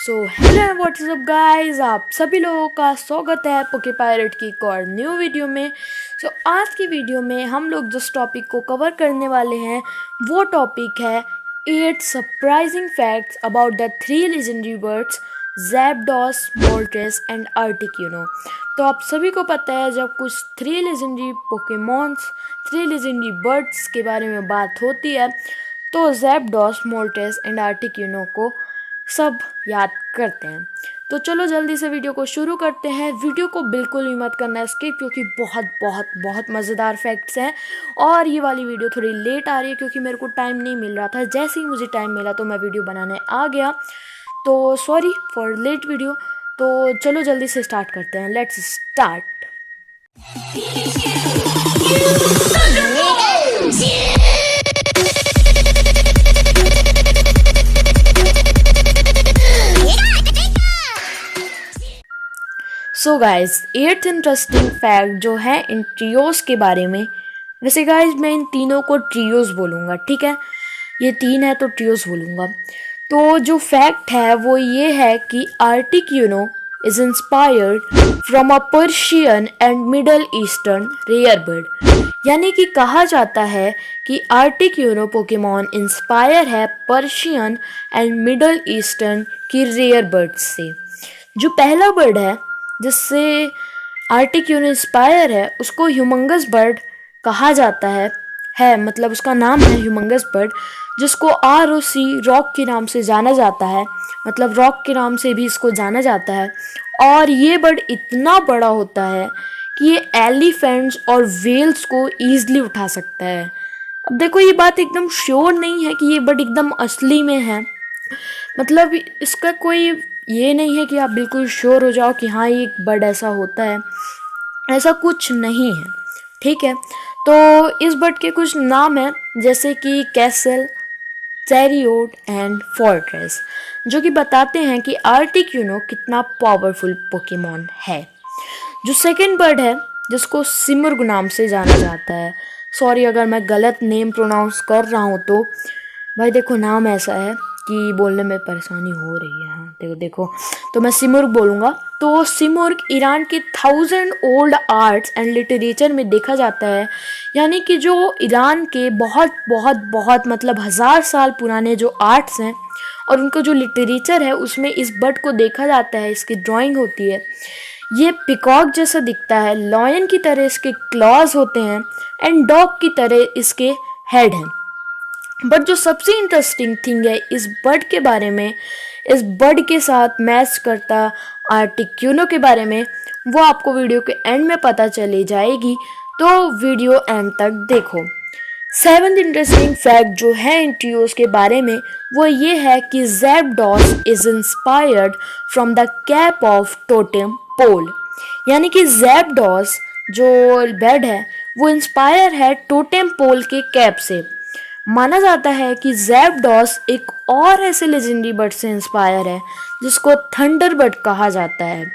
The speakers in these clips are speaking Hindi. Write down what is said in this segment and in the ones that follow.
सो हेलो व्हाट्सअप गाइस, आप सभी लोगों का स्वागत है पोके पायरेट की एक और न्यू वीडियो में। आज की वीडियो में हम लोग जिस टॉपिक को कवर करने वाले हैं वो टॉपिक है 8 surprising facts about the 3 legendary birds Zapdos, Moltres and Articuno. तो आप सभी को पता है जब कुछ 3 लेजेंडरी पोकेमॉन्स 3 लेजेंडरी बर्ड्स के बारे में बात होती है तो ज़ैप्डॉस, मोल्ट्रेस एंड आर्टिक्यूनो को सब याद करते हैं। तो चलो जल्दी से वीडियो को शुरू करते हैं। वीडियो को बिल्कुल भी मत करना स्किप, क्योंकि बहुत बहुत बहुत मज़ेदार फैक्ट्स हैं। और ये वाली वीडियो थोड़ी लेट आ रही है क्योंकि मेरे को टाइम नहीं मिल रहा था। जैसे ही मुझे टाइम मिला तो मैं वीडियो बनाने आ गया, तो सॉरी फॉर लेट वीडियो। तो चलो जल्दी से स्टार्ट करते हैं। Let's start. So guys, 8th interesting fact जो है इन ट्रियोस के बारे में। वैसे गाइज मैं इन तीनों को ट्रियोस बोलूँगा, ठीक है। ये 3 है तो ट्रियोस बोलूँगा। तो जो फैक्ट है वो ये है कि Articuno is inspired from a Persian and Middle Eastern rare bird. यानी कि कहा जाता है कि आर्टिक्यूनो पोकेमॉन इंस्पायर है पर्शियन एंड मिडल ईस्टर्न की रेयर बर्ड्स से। जो पहला बर्ड है जिससे आर्टिक्यूनो इंस्पायर है उसको ह्यूमंगस बर्ड कहा जाता है मतलब उसका नाम है ह्यूमंगस बर्ड, जिसको ROC रॉक के नाम से जाना जाता है। मतलब रॉक के नाम से भी इसको जाना जाता है। और ये बर्ड इतना बड़ा होता है कि ये एलिफेंट्स और वेल्स को ईजिली उठा सकता है। अब देखो, ये बात एकदम श्योर नहीं है कि ये बर्ड एकदम असली में है। मतलब इसका कोई ये नहीं है कि आप बिल्कुल श्योर हो जाओ कि हाँ ये एक बर्ड ऐसा होता है। ऐसा कुछ नहीं है, ठीक है। तो इस बर्ड के कुछ नाम हैं जैसे कि कैसल, चैरियोट एंड फोर्ट्रेस, जो कि बताते हैं कि आर्टिक्यूनो कितना पावरफुल पोकेमॉन है। जो सेकंड बर्ड है जिसको सिमुर्ग नाम से जाना जाता है, सॉरी अगर मैं गलत नेम प्रोनाउंस कर रहा हूँ तो भाई देखो, नाम ऐसा है कि बोलने में परेशानी हो रही है। हाँ देखो तो मैं सिमुर्ग बोलूँगा। तो सिमुर्ग ईरान के 1000 ओल्ड आर्ट्स एंड लिटरेचर में देखा जाता है। यानी कि जो ईरान के बहुत बहुत बहुत मतलब 1000 साल पुराने जो आर्ट्स हैं और उनको जो लिटरेचर है उसमें इस बर्ड को देखा जाता है, इसकी ड्राइंग होती है। ये पिकॉक जैसा दिखता है, लॉयन की तरह इसके क्लॉज होते हैं एंड डॉग की तरह इसके हेड हैं। बट जो सबसे इंटरेस्टिंग थिंग है इस बर्ड के बारे में, इस बर्ड के साथ मैच करता आर्टिक्यूनो के बारे में, वो आपको वीडियो के एंड में पता चली जाएगी, तो वीडियो एंड तक देखो। 7th इंटरेस्टिंग फैक्ट जो है इन ट्रियोस के बारे में वो ये है कि Zapdos is inspired from the cap of totem pole. यानी कि ज़ैप्डॉस जो बर्ड है वो इंस्पायर है टोटेम पोल के कैप से। माना जाता है कि ज़ैप्डॉस एक और ऐसे लेजेंडरी बर्ड से इंस्पायर है जिसको थंडर बर्ड कहा जाता है।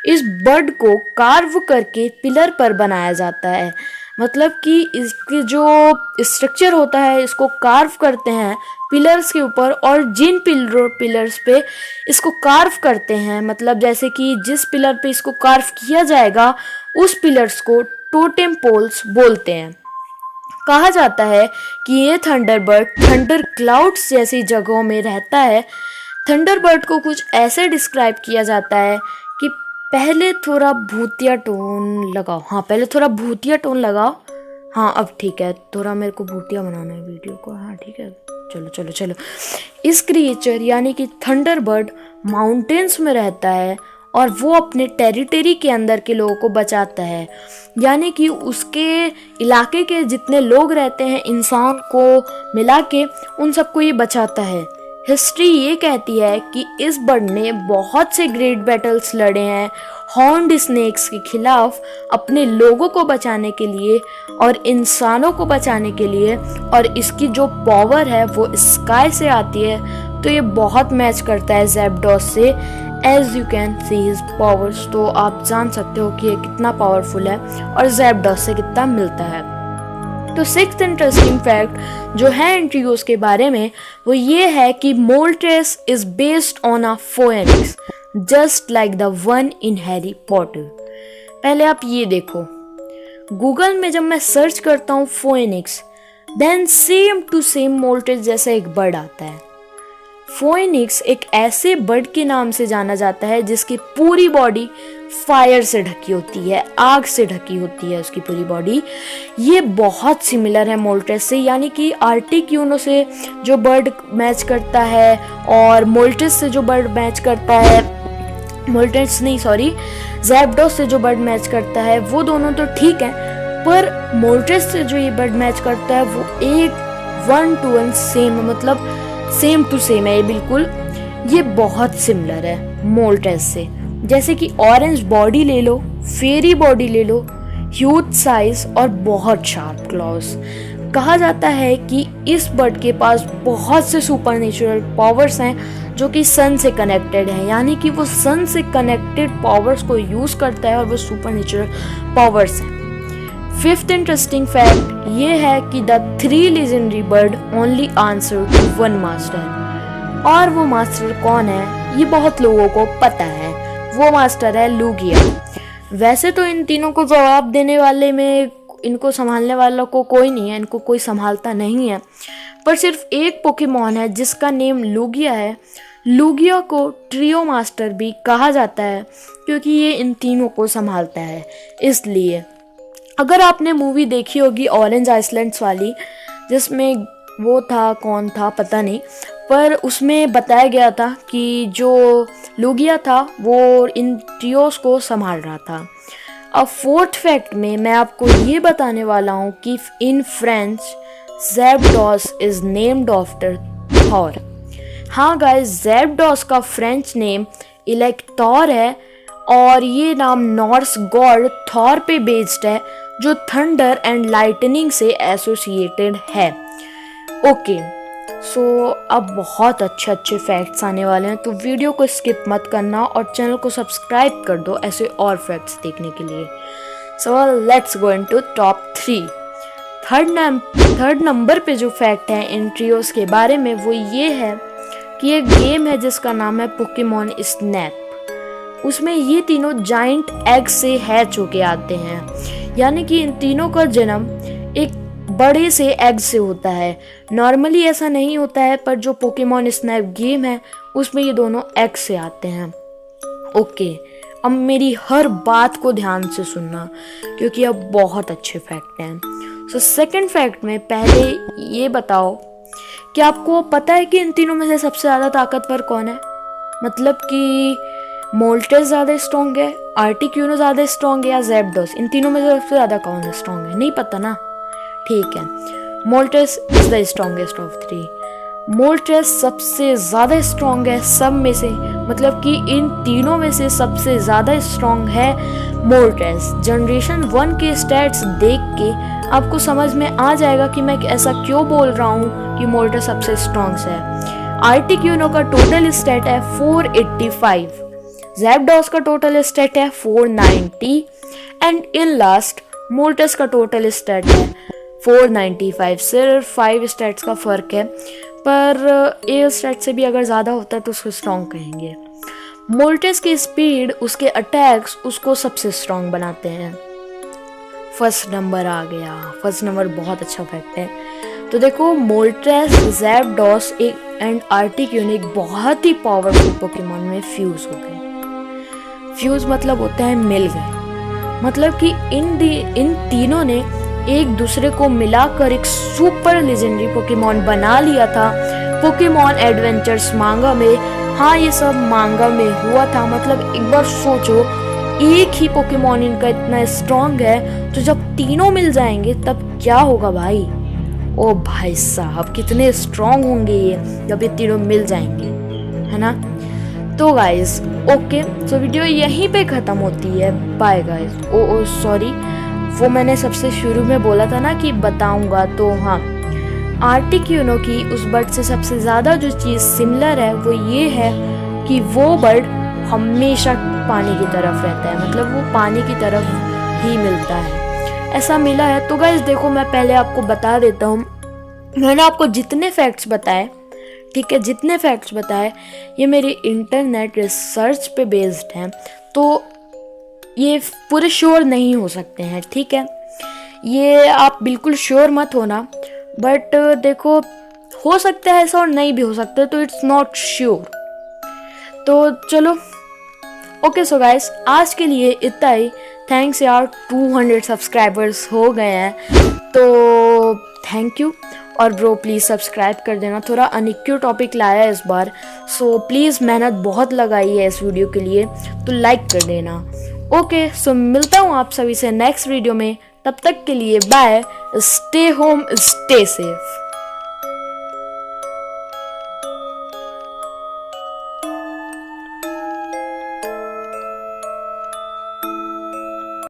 इस बर्ड को कार्व करके पिलर पर बनाया जाता है। मतलब कि इसकी जो स्ट्रक्चर होता है इसको कार्व करते हैं पिलर्स के ऊपर, और जिन पिलर्स पे इसको कार्व करते हैं, मतलब जैसे कि जिस पिलर पे इसको कार्व किया जाएगा उस पिलर्स को टोटेम पोल्स बोलते हैं। कहा जाता है कि ये थंडरबर्ड थंडर क्लाउड्स जैसी जगहों में रहता है। थंडरबर्ड को कुछ ऐसे डिस्क्राइब किया जाता है कि पहले थोड़ा भूतिया टोन लगाओ। हाँ, पहले थोड़ा भूतिया टोन लगाओ। हाँ अब ठीक है, थोड़ा मेरे को भूतिया बनाना है वीडियो को। हाँ ठीक है, चलो चलो चलो। इस क्रिएचर यानी कि थंडरबर्ड माउंटेन्स में रहता है और वो अपने टेरिटरी के अंदर के लोगों को बचाता है। यानी कि उसके इलाके के जितने लोग रहते हैं इंसान को मिला के उन सबको ये बचाता है। हिस्ट्री ये कहती है कि इस बर्ड ने बहुत से ग्रेट बैटल्स लड़े हैं हॉर्न्ड स्नेक्स के खिलाफ अपने लोगों को बचाने के लिए और इंसानों को बचाने के लिए, और इसकी जो पावर है वो स्काई से आती है। तो ये बहुत मैच करता है ज़ैप्डॉस से। As you can see his powers, तो आप जान सकते हो कि ये कितना पावरफुल है और ज़ैप्डॉस से कितना मिलता है। तो सिक्स्थ इंटरेस्टिंग फैक्ट जो है इन ट्रियोस के बारे में वो ये है कि Moltres is based on a phoenix just like the one in Harry Potter. पहले आप ये देखो, गूगल में जब मैं सर्च करता हूँ phoenix, then same to same Moltres जैसा एक बर्ड आता है। फोएनिक्स एक ऐसे बर्ड के नाम से जाना जाता है जिसकी पूरी बॉडी फायर से ढकी होती है, आग से ढकी होती है उसकी पूरी बॉडी। ये बहुत सिमिलर है मोल्ट्रेस से, यानी कि आर्टिक्यूनो से जो बर्ड मैच करता है और मोल्ट्रेस से जो बर्ड मैच करता है, मोल्ट्रेस नहीं सॉरी ज़ैप्डोस से जो बर्ड मैच करता है, वो दोनों तो ठीक है, पर मोल्ट्रेस से जो ये बर्ड मैच करता है वो एक 1 to 1 सेम, मतलब सेम टू सेम है ये बिल्कुल। ये बहुत सिमिलर है मोल्ट्रेस से, जैसे कि ऑरेंज बॉडी ले लो, फेरी बॉडी ले लो, ह्यूज साइज और बहुत शार्प क्लॉज। कहा जाता है कि इस बर्ड के पास बहुत से सुपरनेचुरल पावर्स हैं जो कि सन से कनेक्टेड हैं, यानी कि वो सन से कनेक्टेड पावर्स को यूज़ करता है और वो सुपरनेचुरल पावर्स हैं। फिफ्थ इंटरेस्टिंग फैक्ट ये है कि the 3 legendary bird only answer to 1 master, और वो मास्टर कौन है ये बहुत लोगों को पता है, वो मास्टर है लूगिया। वैसे तो इन तीनों को जवाब देने वाले में इनको संभालने वाला को कोई नहीं है, इनको कोई संभालता नहीं है, पर सिर्फ एक पोकेमॉन है जिसका नेम लूगिया है। लूगिया को ट्रियो मास्टर भी कहा जाता है क्योंकि ये इन तीनों को संभालता है। इसलिए अगर आपने मूवी देखी होगी ऑरेंज आइसलैंड्स वाली, जिसमें वो था, कौन था पता नहीं, पर उसमें बताया गया था कि जो लूगिया था वो इन ट्रियोस को संभाल रहा था। अब फोर्थ फैक्ट में मैं आपको ये बताने वाला हूँ कि in French Zapdos is named after Thor. हाँ गाइस, ज़ैप्डोस का फ्रेंच नेम इलेक्टोर है और ये नाम नॉर्स गॉड थॉर पे बेस्ड है जो थंडर एंड लाइटनिंग से एसोसिएटेड है। ओके सो अब बहुत अच्छे फैक्ट्स आने वाले हैं, तो वीडियो को स्किप मत करना और चैनल को सब्सक्राइब कर दो ऐसे और फैक्ट्स देखने के लिए। So let's go into top 3। Third number पे जो फैक्ट है इन ट्रियोस के बारे में वो ये है कि एक गेम है जिसका नाम है पोकेमॉन स्नैप। उसमें ये तीनों जाइंट एग से हैच होके आते हैं, यानी कि इन तीनों का जन्म एक बड़े से एग से होता है। नॉर्मली ऐसा नहीं होता है, पर जो पोकेमॉन स्नैप गेम है उसमें ये दोनों एग से आते हैं। ओके, अब मेरी हर बात को ध्यान से सुनना क्योंकि अब बहुत अच्छे फैक्ट हैं। सो सेकंड फैक्ट में पहले ये बताओ कि आपको पता है कि इन तीनों में से सबसे ज़्यादा ताकतवर कौन है? मतलब कि मोल्ट्रेस ज़्यादा स्ट्रॉन्ग है, आर्टिक्यूनो ज़्यादा स्ट्रॉन्ग है या ज़ैप्डोस? इन तीनों में से सबसे ज़्यादा कौन है स्ट्रॉन्ग है? नहीं पता ना? ठीक है, Moltres is the strongest of 3। Moltres सबसे ज़्यादा स्ट्रॉन्ग है सब में से, मतलब कि इन तीनों में से सबसे ज़्यादा स्ट्रॉन्ग है मोल्ट्रेस। जनरेशन 1 के स्टैट्स देख के आपको समझ में आ जाएगा कि मैं ऐसा क्यों बोल रहा हूँ कि मोल्ट्रेस सबसे स्ट्रॉन्ग है। आर्टिक्यूनो का टोटल स्टैट है 485, ज़ैप्डोस का टोटल स्टैट है 490 एंड इन लास्ट मोल्ट्रेस का टोटल स्टैट है 495। सिर्फ 5 स्टैट्स का फ़र्क है, पर ए स्टैट से भी अगर ज़्यादा होता है तो उसको स्ट्रॉन्ग कहेंगे। मोल्ट्रेस की स्पीड, उसके अटैक्स उसको सबसे स्ट्रॉन्ग बनाते हैं। फर्स्ट नंबर आ गया। फर्स्ट नंबर बहुत अच्छा फैक्ट है। तो देखो, मोल्ट्रेस, ज़ैप्डोस एंड आर्टिक्यूनो एक बहुत ही पावरफुल पोकेमॉन में फ्यूज़ हो गए। फ्यूज़ मतलब होता है मिल गए, मतलब कि इन तीनों ने एक दूसरे को मिलाकर एक सुपर लेजेंडरी पोकेमॉन बना लिया था पोकेमॉन एडवेंचर्स मांगा में। हाँ, ये सब मांगा में हुआ था। मतलब एक बार सोचो, एक ही पोकेमॉन इनका इतना स्ट्रॉन्ग है, तो जब तीनों मिल जाएंगे तब क्या होगा भाई? ओ भाई साहब, कितने स्ट्रॉन्ग होंगे ये जब ये तीनों मिल जाएंगे, है ना? तो गाइस, ओके, सो वीडियो यहीं पे ख़त्म होती है। Bye guys. ओ सॉरी, वो मैंने सबसे शुरू में बोला था ना कि बताऊंगा, तो हाँ, आर्टिक्यूनो की उस बर्ड से सबसे ज़्यादा जो चीज़ सिमिलर है वो ये है कि वो बर्ड हमेशा पानी की तरफ रहता है, मतलब वो पानी की तरफ ही मिलता है। ऐसा मिला है। तो गाइस देखो, मैं पहले आपको बता देता हूँ, मैंने आपको जितने फैक्ट्स बताए, ठीक है, जितने फैक्ट्स बताए ये मेरी इंटरनेट रिसर्च पे बेस्ड हैं, तो ये पूरे श्योर नहीं हो सकते हैं, ठीक है। ये आप बिल्कुल श्योर मत होना, बट देखो हो सकता है ऐसा और नहीं भी हो सकता, तो इट्स नॉट श्योर। तो चलो ओके, सो गाइस आज के लिए इतना ही। थैंक्स यार, 200 सब्सक्राइबर्स हो गए हैं, तो थैंक यू। और ब्रो प्लीज़ सब्सक्राइब कर देना, थोड़ा अनइक्यू टॉपिक लाया है इस बार, सो प्लीज़ मेहनत बहुत लगाई है इस वीडियो के लिए, तो लाइक कर देना। ओके, सो मिलता हूँ आप सभी से नेक्स्ट वीडियो में, तब तक के लिए bye, stay home, stay safe.